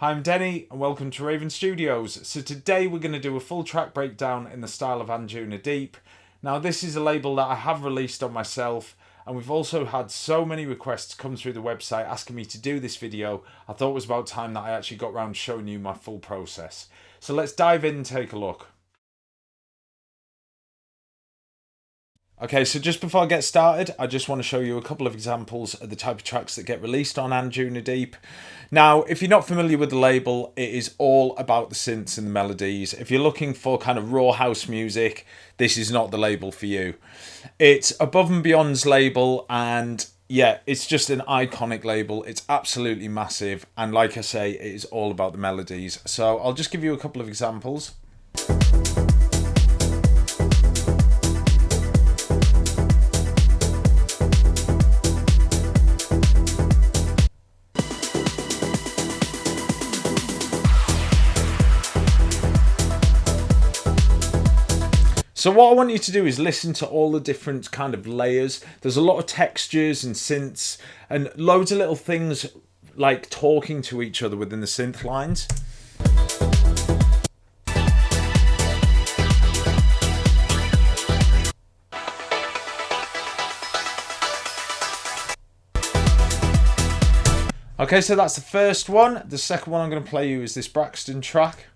Hi, I'm Denny and welcome to Raven Studios. So today we're going to do a full track breakdown in the style of Anjunadeep. Now this is a label that I have released on myself, and we've also had so many requests come through the website asking me to do this video. I thought it was about time that I actually got around showing you my full process. So let's dive in and take a look. Okay, so just before I get started, I just want to show you a couple of examples of the type of tracks that get released on Anjunadeep. Now, if you're not familiar with the label, it is all about the synths and the melodies. If you're looking for kind of raw house music, this is not the label for you. It's Above and Beyond's label, and yeah, it's just an iconic label. It's absolutely massive, and like I say, it is all about the melodies. So I'll just give you a couple of examples. So what I want you to do is listen to all the different kind of layers. There's a lot of textures and synths and loads of little things like talking to each other within the synth lines. Okay, so that's the first one. The second one I'm going to play you is this Braxton track.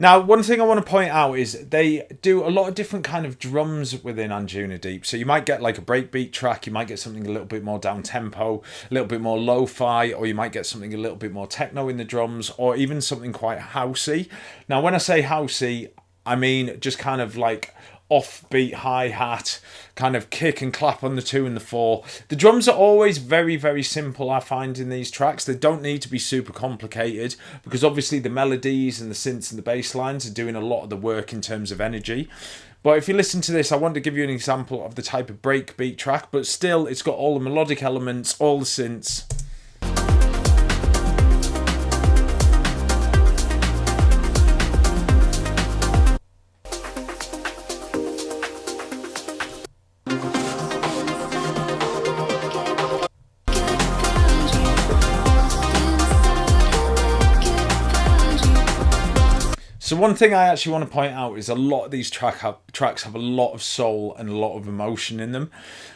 Now, one thing I want to point out is they do a lot of different kind of drums within Anjunadeep. So you might get like a breakbeat track, you might get something a little bit more down tempo, a little bit more lo-fi, or you might get something a little bit more techno in the drums, or even something quite housey. Now, when I say housey, I mean just kind of like offbeat hi-hat, kind of kick and clap on the 2 and the 4. The drums are always very, very simple, I find, in these tracks. They don't need to be super complicated because obviously the melodies and the synths and the bass lines are doing a lot of the work in terms of energy. But if you listen to this, I want to give you an example of the type of breakbeat track, but still it's got all the melodic elements, all the synths. So one thing I actually want to point out is a lot of these tracks have a lot of soul and a lot of emotion in them.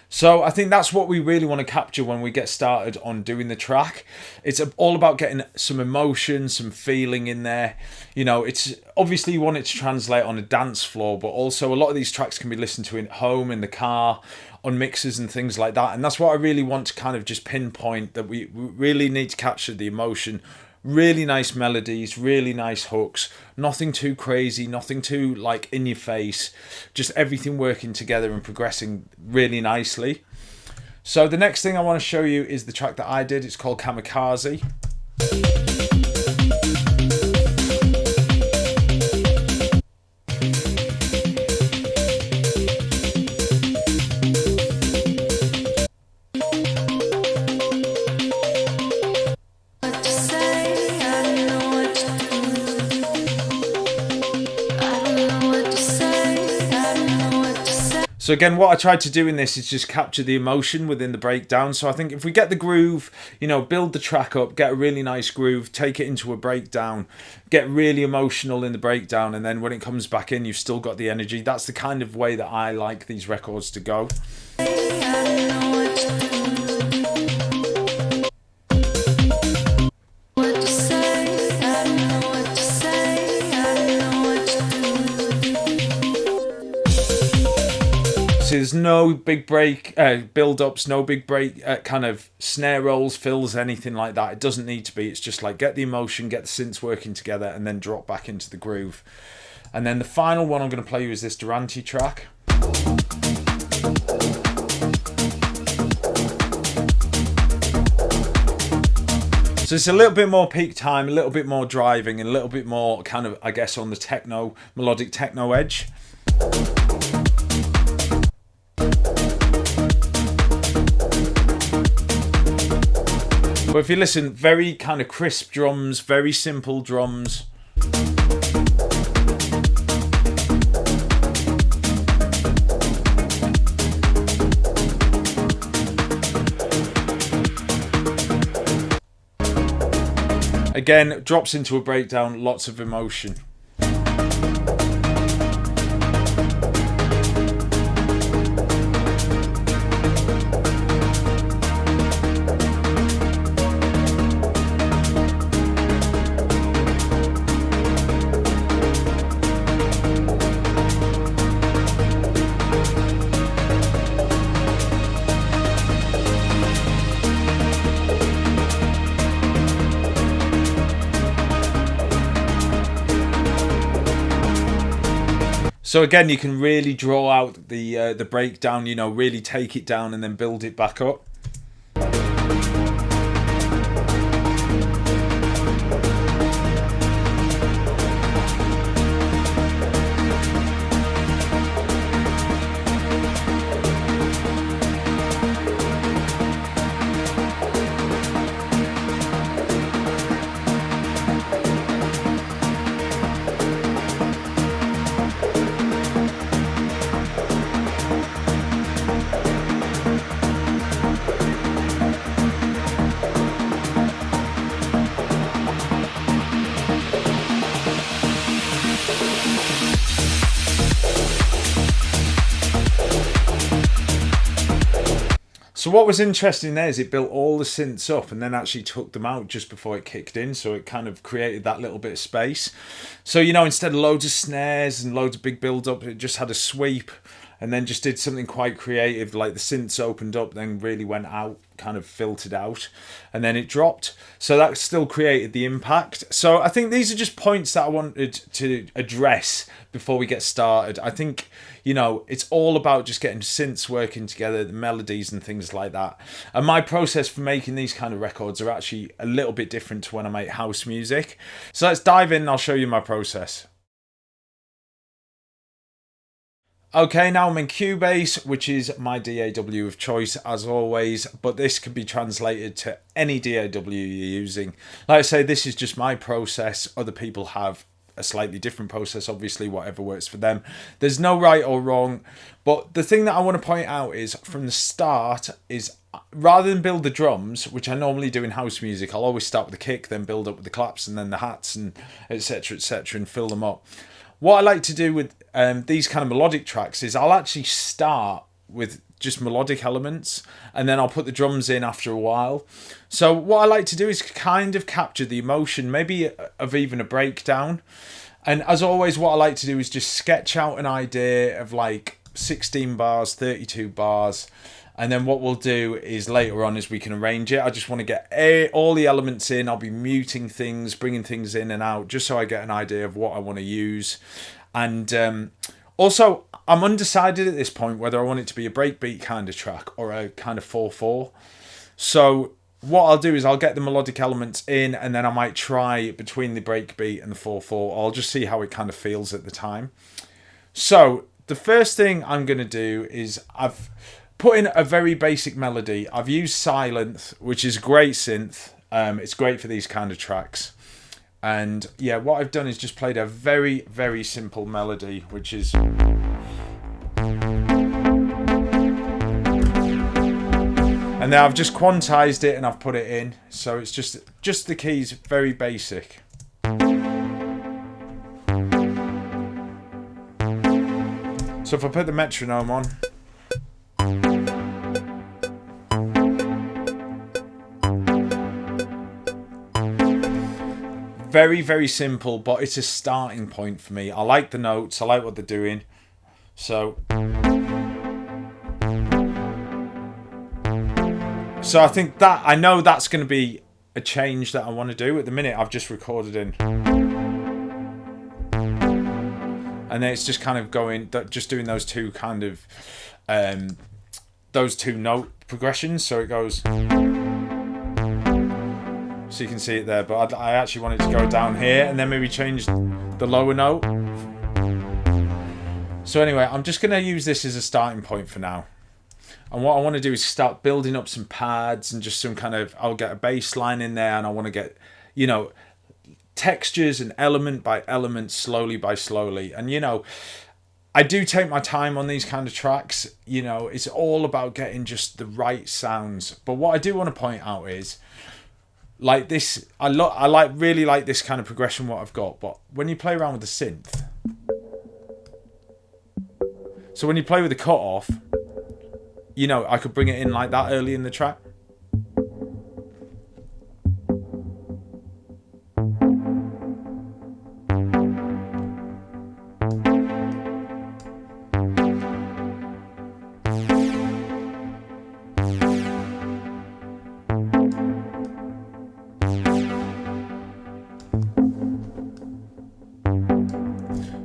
So I think that's what we really want to capture when we get started on doing the track. It's all about getting some emotion, some feeling in there. You know, it's obviously you want it to translate on a dance floor, but also a lot of these tracks can be listened to at home, in the car, on mixers and things like that. And that's what I really want to kind of just pinpoint, that we really need to capture the emotion. Really nice melodies, really nice hooks, nothing too crazy, nothing too like in your face, just everything working together and progressing really nicely. So the next thing I want to show you is the track that I did. It's called Kamikaze. So again, what I tried to do in this is just capture the emotion within the breakdown. So I think if we get the groove, you know, build the track up, get a really nice groove, take it into a breakdown, get really emotional in the breakdown, and then when it comes back in, you've still got the energy. That's the kind of way that I like these records to go. There's no big break build-ups, no big break kind of snare rolls, fills, anything like that. It doesn't need to be. It's just like get the emotion, get the synths working together, and then drop back into the groove. And then the final one I'm going to play you is this Durante track. So it's a little bit more peak time, a little bit more driving, and a little bit more kind of, I guess, on the techno, melodic techno edge. But if you listen, very kind of crisp drums, very simple drums. Again, drops into a breakdown, lots of emotion. So again, you can really draw out the breakdown, you know, really take it down and then build it back up. So what was interesting there is it built all the synths up and then actually took them out just before it kicked in. So it kind of created that little bit of space. So, you know, instead of loads of snares and loads of big build up, it just had a sweep and then just did something quite creative. Like the synths opened up, then really went out, kind of filtered out, and then it dropped. So that still created the impact. So I think these are just points that I wanted to address before we get started. I think, you know, it's all about just getting synths working together, the melodies and things like that. And my process for making these kind of records are actually a little bit different to when I make house music. So let's dive in and I'll show you my process. Okay, now I'm in Cubase, which is my DAW of choice as always, but this can be translated to any DAW you're using. Like I say, this is just my process. Other people have a slightly different process, obviously, whatever works for them. There's no right or wrong, but the thing that I want to point out is from the start is rather than build the drums, which I normally do in house music, I'll always start with the kick, then build up with the claps and then the hats and etc, and fill them up. What I like to do with these kind of melodic tracks is I'll actually start with just melodic elements and then I'll put the drums in after a while. So what I like to do is kind of capture the emotion, maybe of even a breakdown. And as always, what I like to do is just sketch out an idea of like 16 bars, 32 bars. And then what we'll do is later on is we can arrange it. I just want to get all the elements in. I'll be muting things, bringing things in and out, just so I get an idea of what I want to use. And also, I'm undecided at this point whether I want it to be a breakbeat kind of track or a kind of 4/4. So what I'll do is I'll get the melodic elements in and then I might try between the breakbeat and the 4/4. I'll just see how it kind of feels at the time. So the first thing I'm going to do is I've put in a very basic melody. I've used Silent, which is great synth. It's great for these kind of tracks. And yeah, what I've done is just played a very, very simple melody, which is... And then I've just quantized it and I've put it in. So it's just the keys, very basic. So if I put the metronome on... Very, very simple, but it's a starting point for me. I like the notes. I like what they're doing. So I think that, I know that's going to be a change that I want to do. At the minute, I've just recorded in. And then it's just kind of going, just doing those two kind of, those two note progressions. So it goes... So you can see it there, but I actually want it to go down here and then maybe change the lower note. So anyway, I'm just going to use this as a starting point for now. And what I want to do is start building up some pads and just some kind of, I'll get a bass line in there and I want to get, you know, textures and element by element, slowly by slowly. And, you know, I do take my time on these kind of tracks. You know, it's all about getting just the right sounds. But what I do want to point out is, like this, I really like this kind of progression what I've got. But when you play around with the synth, so when you play with the cut off, you know, I could bring it in like that early in the track.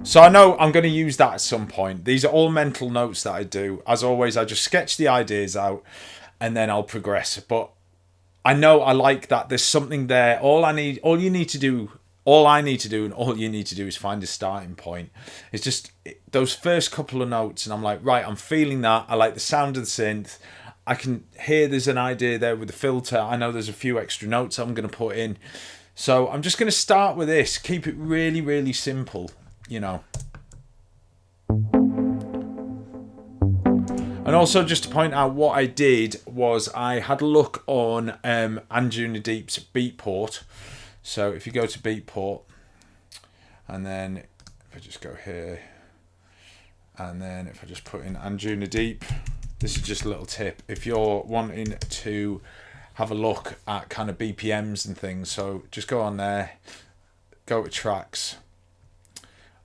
So I know I'm going to use that at some point. These are all mental notes that I do. As always, I just sketch the ideas out and then I'll progress. But I know I like that there's something there. All I need to do is find a starting point. It's just those first couple of notes and I'm like, right, I'm feeling that. I like the sound of the synth. I can hear there's an idea there with the filter. I know there's a few extra notes I'm going to put in. So I'm just going to start with this. Keep it really, really simple. You know. And also just to point out what I did was I had a look on Anjunadeep's Beatport. So if you go to Beatport and then if I just go here and then if I just put in Anjunadeep, this is just a little tip. If you're wanting to have a look at kind of BPMs and things, so just go on there, go to tracks.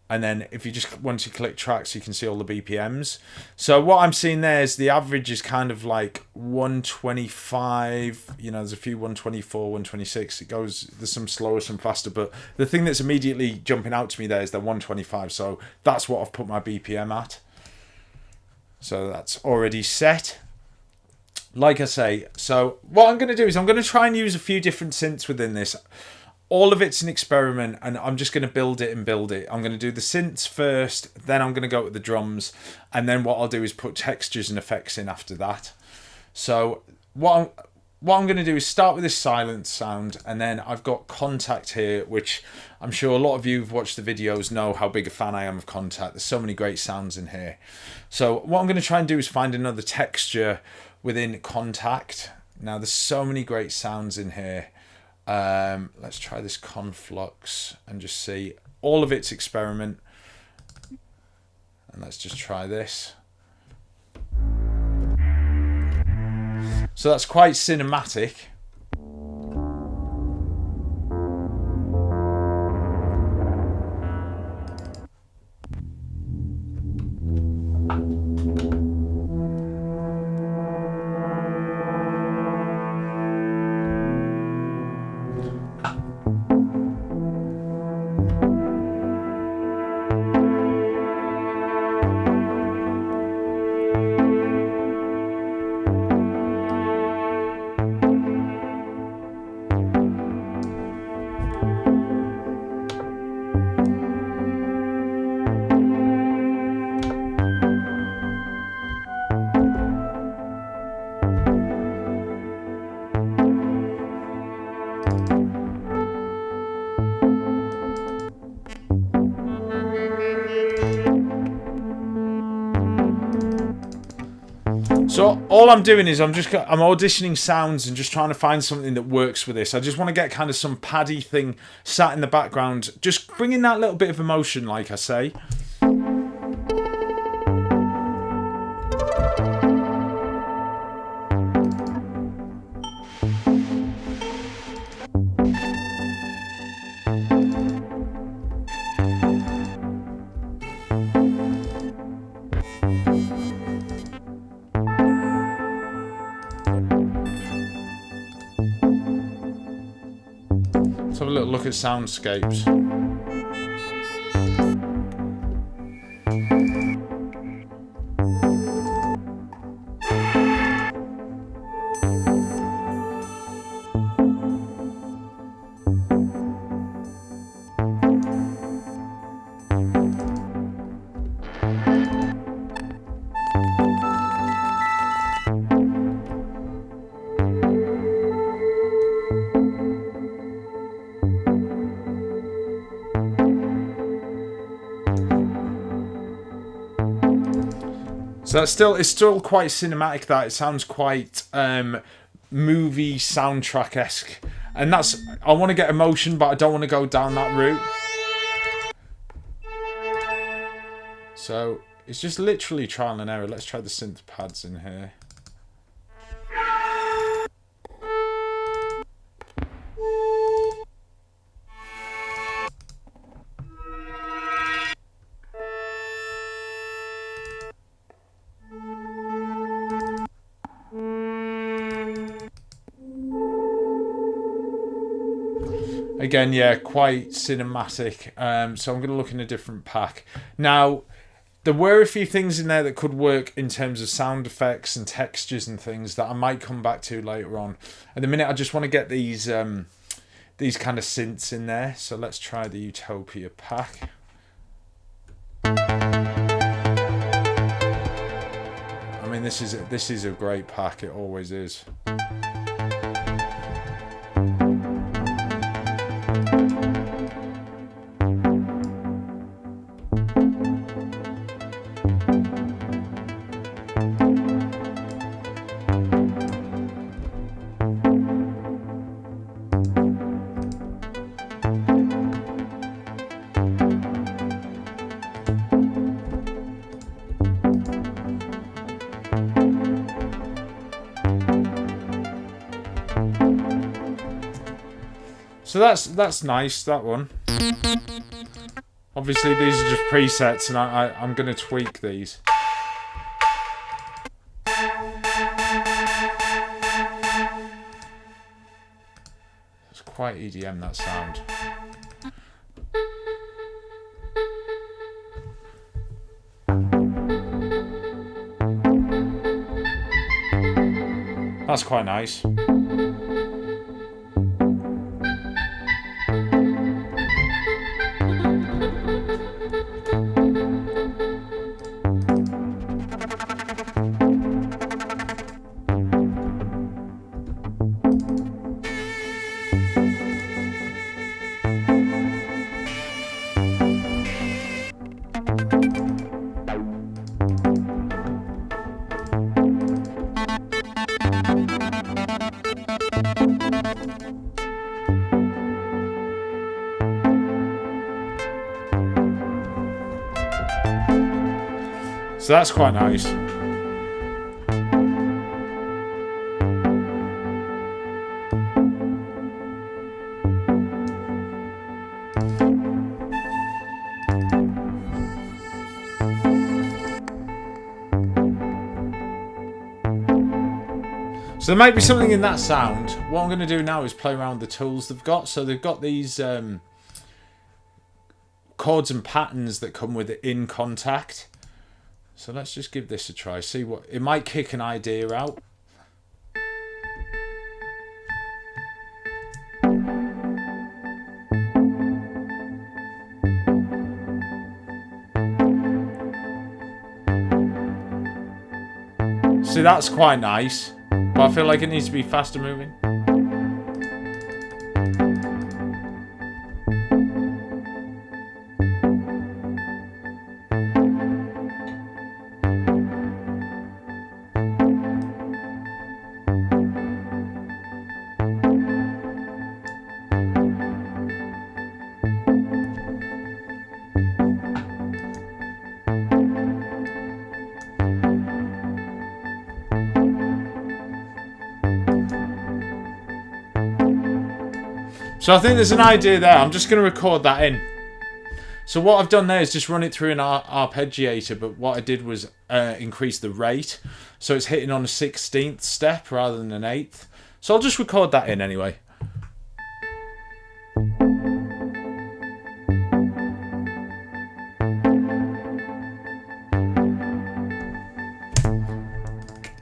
And then if you just, once you click tracks, you can see all the BPMs. So what I'm seeing there is the average is kind of like 125, you know, there's a few 124, 126. It goes, there's some slower, some faster. But the thing that's immediately jumping out to me there is the 125. So that's what I've put my BPM at. So that's already set. Like I say, so what I'm going to do is I'm going to try and use a few different synths within this. All of it's an experiment and I'm just going to build it and build it. I'm going to do the synths first, then I'm going to go with the drums, and then what I'll do is put textures and effects in after that. So what I'm going to do is start with this silence sound, and then I've got Contact here, which I'm sure a lot of you who've watched the videos know how big a fan I am of Contact. There's so many great sounds in here. So what I'm going to try and do is find another texture within Contact. Now there's so many great sounds in here. Let's try this Conflux and just see. All of it's experiment, and let's just try this. So that's quite cinematic. So all I'm doing is I'm auditioning sounds and just trying to find something that works with this. I just want to get kind of some paddy thing sat in the background, just bringing that little bit of emotion, like I say. Let's have a little look at soundscapes. So it's still quite cinematic. That it sounds quite movie soundtrack-esque, And that's, I want to get emotion, but I don't want to go down that route. So it's just literally trial and error. Let's try the synth pads in here. Again, yeah, quite cinematic. So I'm going to look in a different pack. Now, there were a few things in there that could work in terms of sound effects and textures and things that I might come back to later on. At the minute, I just want to get these kind of synths in there. So let's try the Utopia pack. I mean, this is a great pack. It always is. So that's nice, that one. Obviously these are just presets and I'm going to tweak these. It's quite EDM, that sound. That's quite nice. So that's quite nice. So there might be something in that sound. What I'm going to do now is play around with the tools they've got. So they've got these chords and patterns that come with it in contact. So let's just give this a try. See what it might kick an idea out. See, that's quite nice, but I feel like it needs to be faster moving. So I think there's an idea there. I'm just going to record that in. So what I've done there is just run it through an arpeggiator, but what I did was increase the rate. So it's hitting on a 16th step rather than an 8th. So I'll just record that in anyway.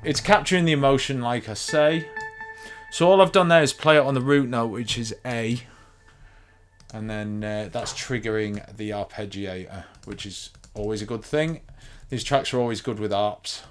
It's capturing the emotion, like I say. So all I've done there is play it on the root note, which is A. And then that's triggering the arpeggiator, which is always a good thing. These tracks are always good with arps.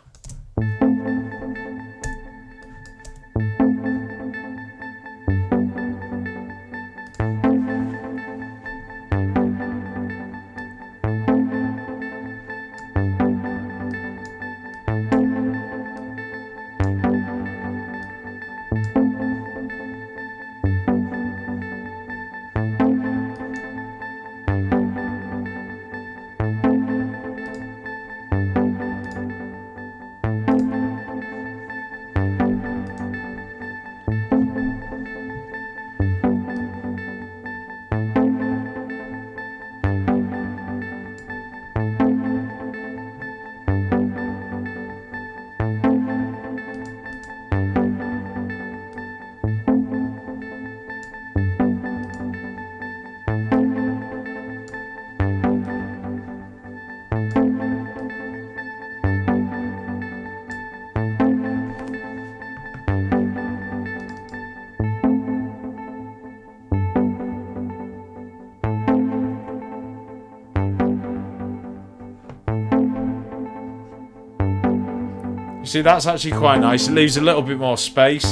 See, that's actually quite nice. It leaves a little bit more space.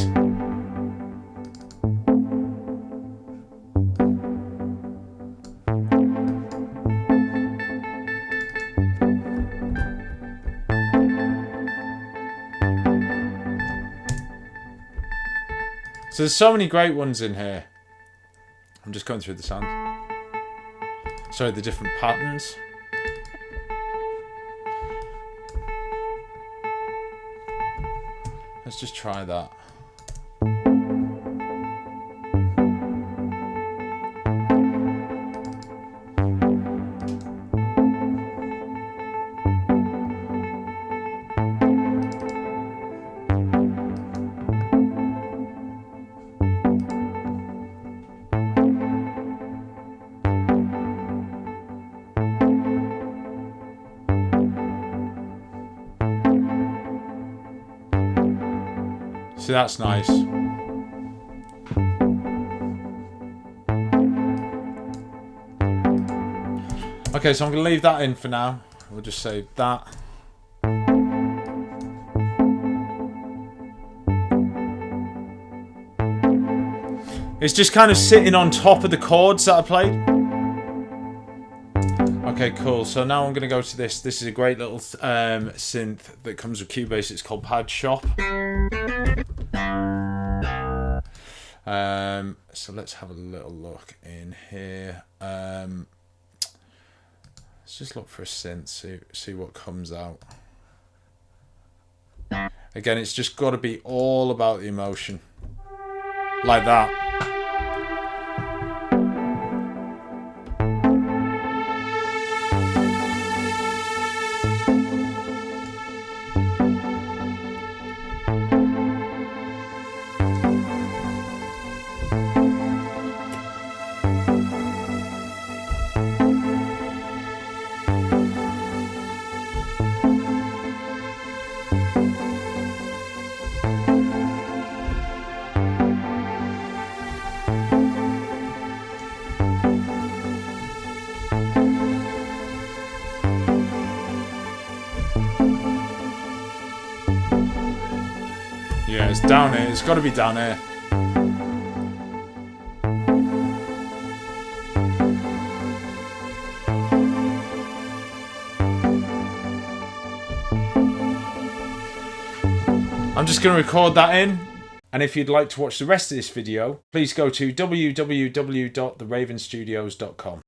So there's so many great ones in here. I'm just going through the sound. Sorry, the different patterns. Let's just try that. See, that's nice. Okay, so I'm going to leave that in for now. We'll just save that. It's just kind of sitting on top of the chords that I played. Okay, cool. So now I'm going to go to this. This is a great little synth that comes with Cubase. It's called Pad Shop. So let's have a little look in here. Let's just look for a synth, see what comes out. Again, it's just got to be all about the emotion. Like that. Yeah, it's down here. It's got to be down here. I'm just going to record that in. And if you'd like to watch the rest of this video, please go to www.theravenstudios.com.